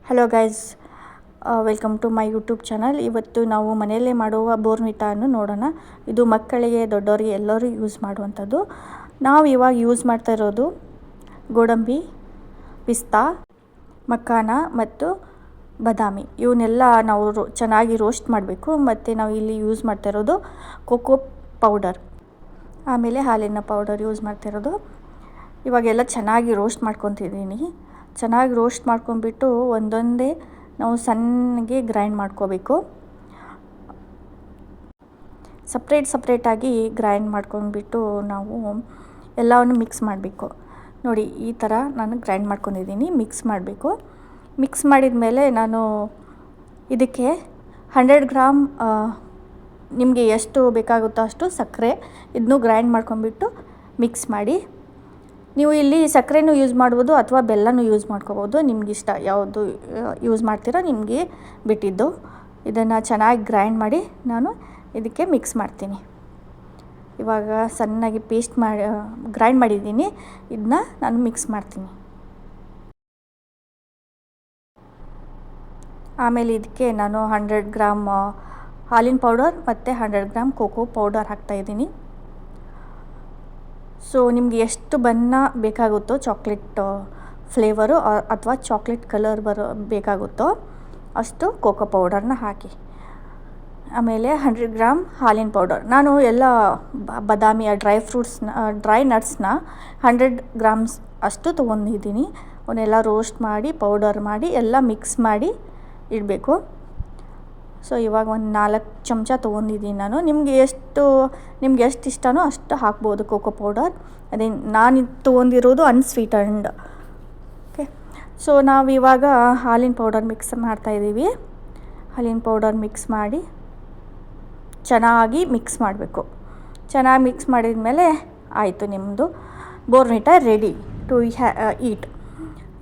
Hello guys, welcome to my YouTube channel. ಇವತ್ತು ನಾವು ಮನೆಯಲ್ಲೇ ಮಾಡುವ ಬೋರ್ನ್ವಿಟಾವನ್ನು ನೋಡೋಣ. ಇದು ಮಕ್ಕಳಿಗೆ ದೊಡ್ಡವರಿಗೆ ಎಲ್ಲರೂ ಯೂಸ್ ಮಾಡುವಂಥದ್ದು. ನಾವು ಇವಾಗ ಯೂಸ್ ಮಾಡ್ತಾ ಇರೋದು ಗೋಡಂಬಿ, ಪಿಸ್ತಾ, ಮಖಾನ ಮತ್ತು ಬಾದಾಮಿ. ಇವನ್ನೆಲ್ಲ ನಾವು ಚೆನ್ನಾಗಿ ರೋಸ್ಟ್ ಮಾಡಬೇಕು. ಮತ್ತು ನಾವು ಇಲ್ಲಿ ಯೂಸ್ ಮಾಡ್ತಾ ಇರೋದು ಕೋಕೋ ಪೌಡರ್, ಆಮೇಲೆ ಹಾಲಿನ ಪೌಡರ್ ಯೂಸ್ ಮಾಡ್ತಾ ಇರೋದು. ಇವಾಗೆಲ್ಲ ಚೆನ್ನಾಗಿ ರೋಸ್ಟ್ ಮಾಡ್ಕೊತಿದ್ದೀನಿ. ಚೆನ್ನಾಗಿ ರೋಸ್ಟ್ ಮಾಡ್ಕೊಂಡ್ಬಿಟ್ಟು ಒಂದೊಂದೇ ನಾವು ಸಣ್ಣಗೆ ಗ್ರೈಂಡ್ ಮಾಡ್ಕೋಬೇಕು. ಸಪ್ರೇಟಾಗಿ ಗ್ರೈಂಡ್ ಮಾಡ್ಕೊಂಡ್ಬಿಟ್ಟು ನಾವು ಎಲ್ಲವನ್ನು ಮಿಕ್ಸ್ ಮಾಡಬೇಕು. ನೋಡಿ, ಈ ಥರ ನಾನು ಗ್ರೈಂಡ್ ಮಾಡ್ಕೊಂಡಿದ್ದೀನಿ. ಮಿಕ್ಸ್ ಮಾಡಬೇಕು. ಮಿಕ್ಸ್ ಮಾಡಿದ ಮೇಲೆ ನಾನು ಇದಕ್ಕೆ 100 ಗ್ರಾಮ್ ನಿಮಗೆ ಎಷ್ಟು ಬೇಕಾಗುತ್ತೋ ಅಷ್ಟು ಸಕ್ಕರೆ ಇದನ್ನು ಗ್ರೈಂಡ್ ಮಾಡ್ಕೊಂಡ್ಬಿಟ್ಟು ಮಿಕ್ಸ್ ಮಾಡಿ. ನೀವು ಇಲ್ಲಿ ಸಕ್ಕರೆನೂ ಯೂಸ್ ಮಾಡ್ಬೋದು ಅಥವಾ ಬೆಲ್ಲನೂ ಯೂಸ್ ಮಾಡ್ಕೋಬೋದು. ನಿಮಗಿಷ್ಟ ಯಾವುದು ಯೂಸ್ ಮಾಡ್ತೀರೋ ನಿಮಗೆ ಬಿಟ್ಟಿದ್ದು. ಇದನ್ನು ಚೆನ್ನಾಗಿ ಗ್ರೈಂಡ್ ಮಾಡಿ ನಾನು ಇದಕ್ಕೆ ಮಿಕ್ಸ್ ಮಾಡ್ತೀನಿ. ಇವಾಗ ಸಣ್ಣಗೆ ಪೇಸ್ಟ್ ಮಾಡಿ ಗ್ರೈಂಡ್ ಮಾಡಿದ್ದೀನಿ. ಇದನ್ನ ನಾನು ಮಿಕ್ಸ್ ಮಾಡ್ತೀನಿ. ಆಮೇಲೆ ಇದಕ್ಕೆ ನಾನು 100 ಗ್ರಾಮ್ ಹಾಲಿನ ಪೌಡರ್ ಮತ್ತು 100 ಗ್ರಾಮ್ ಕೋಕೋ ಪೌಡರ್ ಹಾಕ್ತಾಯಿದ್ದೀನಿ. ಸೊ ನಿಮಗೆ ಎಷ್ಟು ಬಣ್ಣ ಬೇಕಾಗುತ್ತೋ, ಚಾಕ್ಲೇಟ್ ಫ್ಲೇವರು ಅಥವಾ ಚಾಕ್ಲೇಟ್ ಕಲರ್ ಬೇಕಾಗುತ್ತೋ ಅಷ್ಟು ಕೋಕೋ ಪೌಡರ್ನ ಹಾಕಿ. ಆಮೇಲೆ 100 ಗ್ರಾಮ್ ಹಾಲಿನ ಪೌಡರ್. ನಾನು ಎಲ್ಲ ಬಾದಾಮಿಯ ಡ್ರೈ ನಟ್ಸ್ನ 100 ಗ್ರಾಮ್ಸ್ ಅಷ್ಟು ತೊಗೊಂಡಿದ್ದೀನಿ. ಅವನ್ನೆಲ್ಲ ರೋಸ್ಟ್ ಮಾಡಿ ಪೌಡರ್ ಮಾಡಿ ಎಲ್ಲ ಮಿಕ್ಸ್ ಮಾಡಿ ಇಡಬೇಕು. ಸೊ ಇವಾಗ ಒಂದು 4 ಚಮಚ ತೊಗೊಂಡಿದ್ದೀನಿ ನಾನು. ನಿಮಗೆ ಎಷ್ಟು ಇಷ್ಟನೋ ಅಷ್ಟು ಹಾಕ್ಬೋದು ಕೋಕೋ ಪೌಡರ್. ಅದೇ ನಾನು ತೊಗೊಂಡಿರೋದು ಅನ್ಸ್ವೀಟನ್ಡ್. ಓಕೆ, ಸೊ ನಾವಿವಾಗ ಹಾಲಿನ ಪೌಡರ್ ಮಿಕ್ಸ್ ಮಾಡ್ತಾಯಿದ್ದೀವಿ. ಹಾಲಿನ ಪೌಡರ್ ಮಿಕ್ಸ್ ಮಾಡಿ ಚೆನ್ನಾಗಿ ಮಿಕ್ಸ್ ಮಾಡಬೇಕು. ಚೆನ್ನಾಗಿ ಮಿಕ್ಸ್ ಮಾಡಿದ ಮೇಲೆ ಆಯಿತು, ನಿಮ್ಮದು ಬೋರ್ನ್ವಿಟಾ ರೆಡಿ ಟು ಈಟ್.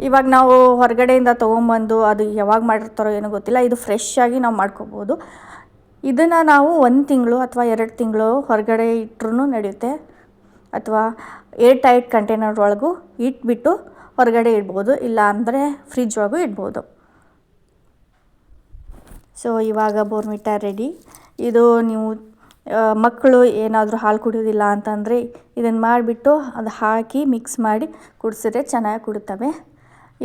ಇವಾಗ ನಾವು ಹೊರಗಡೆಯಿಂದ ತೊಗೊಂಬಂದು ಅದು ಯಾವಾಗ ಮಾಡಿರ್ತಾರೋ ಏನೋ ಗೊತ್ತಿಲ್ಲ, ಇದು ಫ್ರೆಶ್ ಆಗಿ ನಾವು ಮಾಡ್ಕೋಬೋದು. ಇದನ್ನು ನಾವು 1 ತಿಂಗಳು ಅಥವಾ 2 ತಿಂಗಳು ಹೊರಗಡೆ ಇಟ್ಟರೂ ನಡೆಯುತ್ತೆ, ಅಥವಾ ಏರ್ ಟೈಟ್ ಕಂಟೈನರ್ ಒಳಗೂ ಇಟ್ಬಿಟ್ಟು ಹೊರಗಡೆ ಇಡ್ಬೋದು, ಇಲ್ಲ ಅಂದರೆ ಫ್ರಿಜ್ ಒಳಗೂ ಇಡ್ಬೋದು. ಸೊ ಇವಾಗ ಬೋರ್ನ್ವಿಟಾ ರೆಡಿ. ಇದು ನೀವು ಮಕ್ಕಳು ಏನಾದರೂ ಹಾಲು ಕುಡಿಯೋದಿಲ್ಲ ಅಂತಂದರೆ ಇದನ್ನು ಮಾಡಿಬಿಟ್ಟು ಅದು ಹಾಕಿ ಮಿಕ್ಸ್ ಮಾಡಿ ಕುಡಿಸಿದ್ರೆ ಚೆನ್ನಾಗಿ ಕುಡಿತವೆ.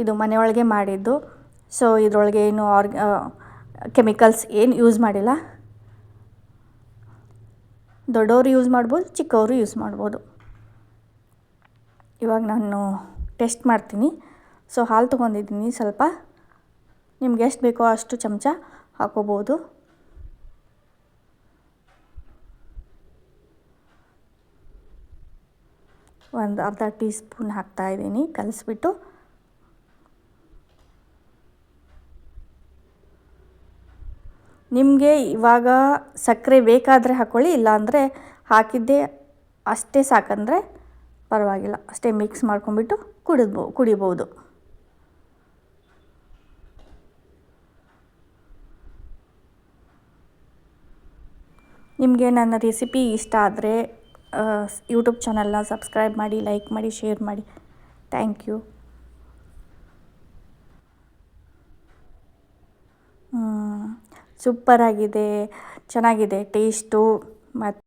ಇದು ಮನೆಯೊಳಗೆ ಮಾಡಿದ್ದು. ಸೊ ಇದರೊಳಗೆ ಏನು ಕೆಮಿಕಲ್ಸ್ ಏನು ಯೂಸ್ ಮಾಡಿಲ್ಲ. ದೊಡ್ಡವರು ಯೂಸ್ ಮಾಡ್ಬೋದು, ಚಿಕ್ಕವರು ಯೂಸ್ ಮಾಡ್ಬೋದು. ಇವಾಗ ನಾನು ಟೆಸ್ಟ್ ಮಾಡ್ತೀನಿ. ಸೊ ಹಾಲು ತೊಗೊಂಡಿದ್ದೀನಿ ಸ್ವಲ್ಪ. ನಿಮ್ಗೆ ಎಷ್ಟು ಬೇಕೋ ಅಷ್ಟು ಚಮಚ ಹಾಕೋಬೋದು. ಒಂದು ಅರ್ಧ ಟೀ ಸ್ಪೂನ್ ಹಾಕ್ತಾಯಿದ್ದೀನಿ ಕಲಿಸ್ಬಿಟ್ಟು. ನಿಮಗೆ ಇವಾಗ ಸಕ್ಕರೆ ಬೇಕಾದರೆ ಹಾಕ್ಕೊಳ್ಳಿ, ಇಲ್ಲಾಂದರೆ ಹಾಕಿದ್ದೇ ಅಷ್ಟೇ ಸಾಕಂದರೆ ಪರವಾಗಿಲ್ಲ. ಅಷ್ಟೇ ಮಿಕ್ಸ್ ಮಾಡ್ಕೊಂಬಿಟ್ಟು ಕುಡಿಬೋದು. ನಿಮಗೆ ನನ್ನ ರೆಸಿಪಿ ಇಷ್ಟ ಆದರೆ ಯೂಟ್ಯೂಬ್ ಚಾನಲ್ನ ಸಬ್ಸ್ಕ್ರೈಬ್ ಮಾಡಿ, ಲೈಕ್ ಮಾಡಿ, ಶೇರ್ ಮಾಡಿ. Thank you. ಸೂಪರಾಗಿದೆ, ಚೆನ್ನಾಗಿದೆ ಟೇಸ್ಟು. ಮತ್ತು